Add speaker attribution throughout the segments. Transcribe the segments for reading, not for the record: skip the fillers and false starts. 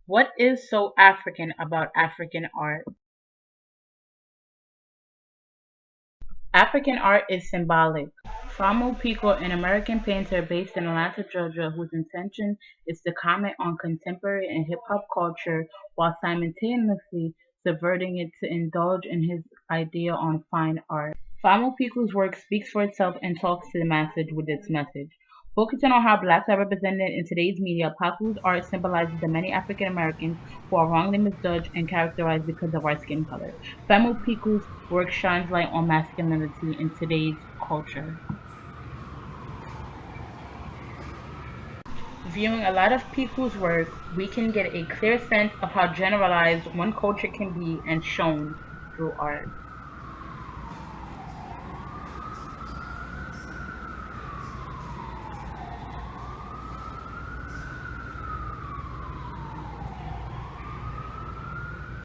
Speaker 1: What is so African about African art? African art is symbolic. Famo Pico, an American painter based in Atlanta, Georgia, whose intention is to comment on contemporary and hip hop culture while simultaneously subverting it to indulge in his idea on fine art. Famo Pico's work speaks for itself and talks to the masses with its message. Focusing on how blacks are represented in today's media, Paku's art symbolizes the many African Americans who are wrongly misjudged and characterized because of our skin color. Famo Piku's work shines light on masculinity in today's culture. Viewing a lot of Piku's work, we can get a clear sense of how generalized one culture can be and shown through art.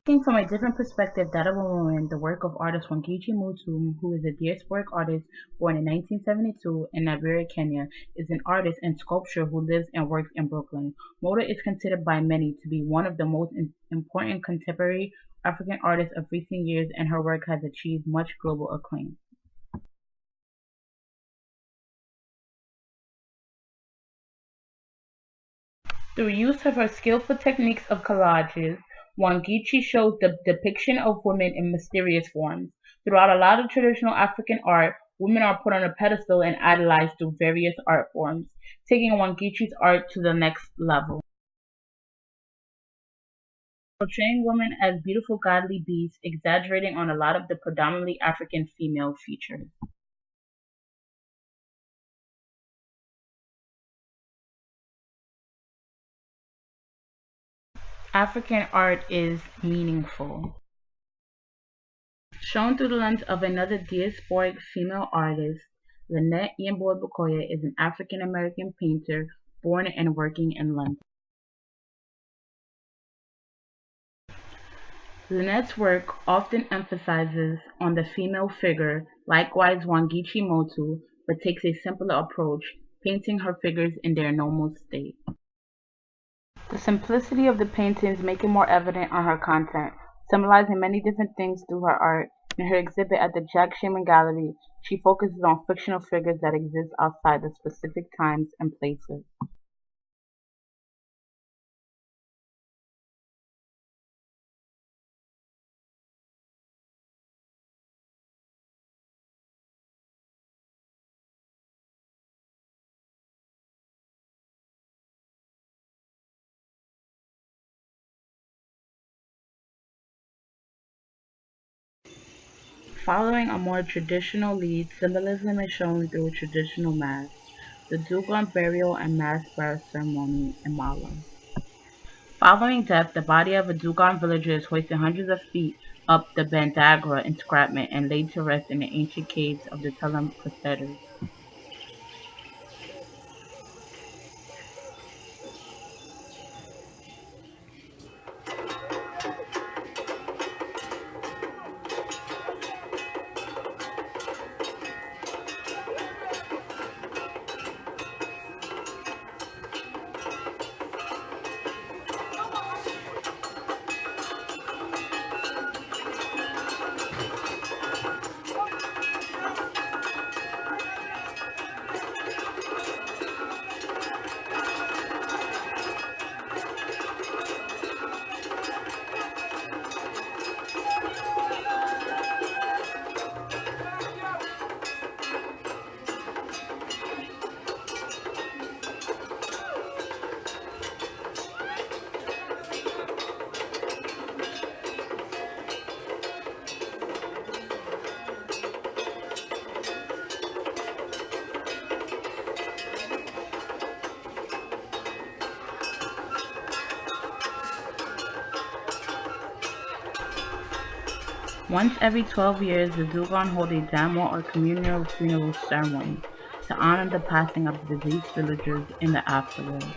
Speaker 1: Looking from a different perspective, that of a woman, the work of artist Wangechi Mutu, who is a diasporic artist born in 1972 in Nigeria, Kenya, is an artist and sculptor who lives and works in Brooklyn. Moda is considered by many to be one of the most important contemporary African artists of recent years, and her work has achieved much global acclaim. Through use of her skillful techniques of collages, Wangechi shows the depiction of women in mysterious forms. Throughout a lot of traditional African art, women are put on a pedestal and idolized through various art forms, taking Wangechi's art to the next level. Portraying women as beautiful godly beasts, exaggerating on a lot of the predominantly African female features. African art is meaningful. Shown through the lens of another diasporic female artist, Lynette Yamboy Bukoya is an African American painter born and working in London. Lynette's work often emphasizes on the female figure, likewise Wangechi Motu, but takes a simpler approach, painting her figures in their normal state. The simplicity of the paintings make it more evident on her content, symbolizing many different things through her art. In her exhibit at the Jack Shaman Gallery, she focuses on fictional figures that exist outside the specific times and places. Following a more traditional lead, symbolism is shown through a traditional mass, the Dugon burial and mass birth ceremony in Mala. Following death, the body of a Dugon villager is hoisted hundreds of feet up the Bandagra escarpment and laid to rest in the ancient caves of the Telam Crusaders. Once every 12 years, the Dugon hold a Damo or communal funeral ceremony to honor the passing of the deceased villagers in the afterworld.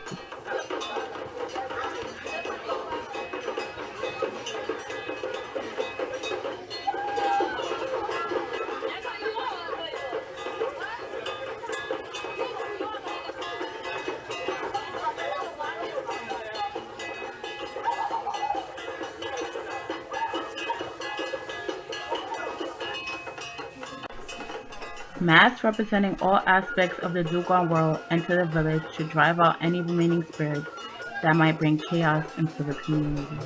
Speaker 1: Masks representing all aspects of the Dugon world enter the village to drive out any remaining spirits that might bring chaos into the community.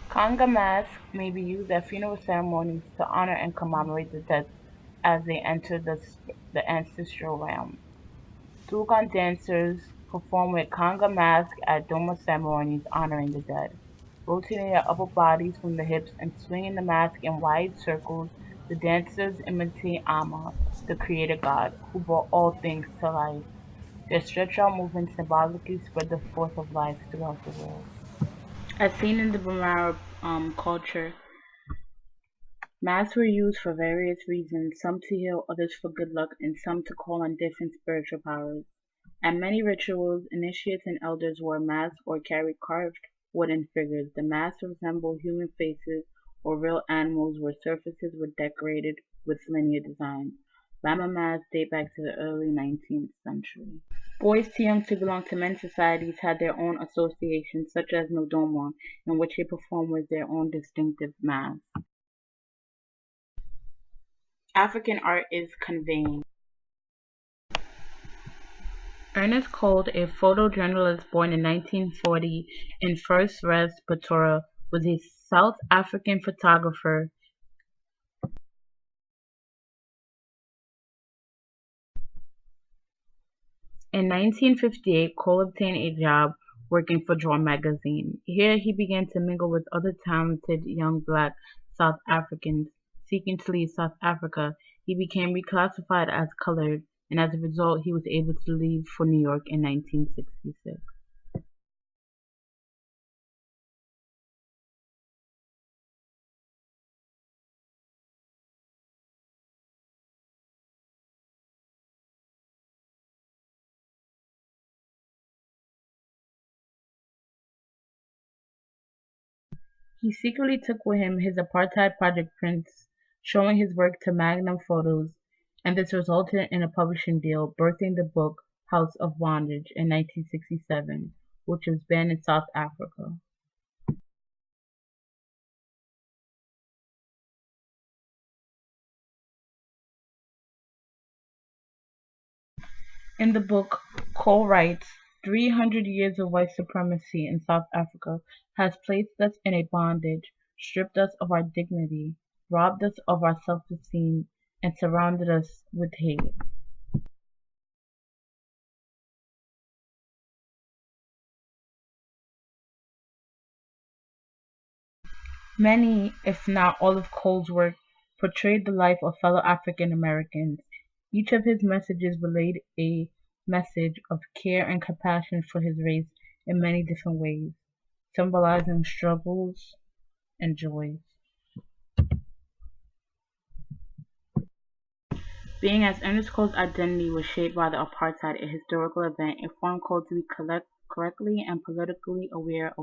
Speaker 1: Conga masks may be used at funeral ceremonies to honor and commemorate the dead as they enter the ancestral realm. Dugon dancers perform with conga masks at Doma ceremonies honoring the dead. Rotating their upper bodies from the hips and swinging the mask in wide circles, the dancers imitate Amma, the creator god, who brought all things to life. Their stretch-out movements symbolically spread the force of life throughout the world. As seen in the Bamara culture, masks were used for various reasons, some to heal, others for good luck, and some to call on different spiritual powers. At many rituals, initiates and elders wore masks or carried carved wooden figures. The masks resembled human faces or real animals where surfaces were decorated with linear designs. Lama masks date back to the early 19th century. Boys too young to belong to men's societies had their own associations, such as Nodoma, in which they performed with their own distinctive masks. African art is conveying. Ernest Cold, a photojournalist born in 1940 in First Res, Pretoria, was a South African photographer. In 1958, Cole obtained a job working for Draw magazine. Here he began to mingle with other talented young black South Africans seeking to leave South Africa. He became reclassified as colored, and as a result he was able to leave for New York in 1966. He secretly took with him his apartheid project prints, showing his work to Magnum Photos, and this resulted in a publishing deal, birthing the book House of Bondage in 1967, which was banned in South Africa. In the book, Cole writes, 300 years of white supremacy in South Africa has placed us in a bondage, stripped us of our dignity, robbed us of our self-esteem, and surrounded us with hate. Many, if not all of Cole's work portrayed the life of fellow African Americans. Each of his messages relayed a message of care and compassion for his race in many different ways, symbolizing struggles and joys. Being as Ernest Cole's identity was shaped by the apartheid, a historical event, it formed Cole to be correctly and politically aware of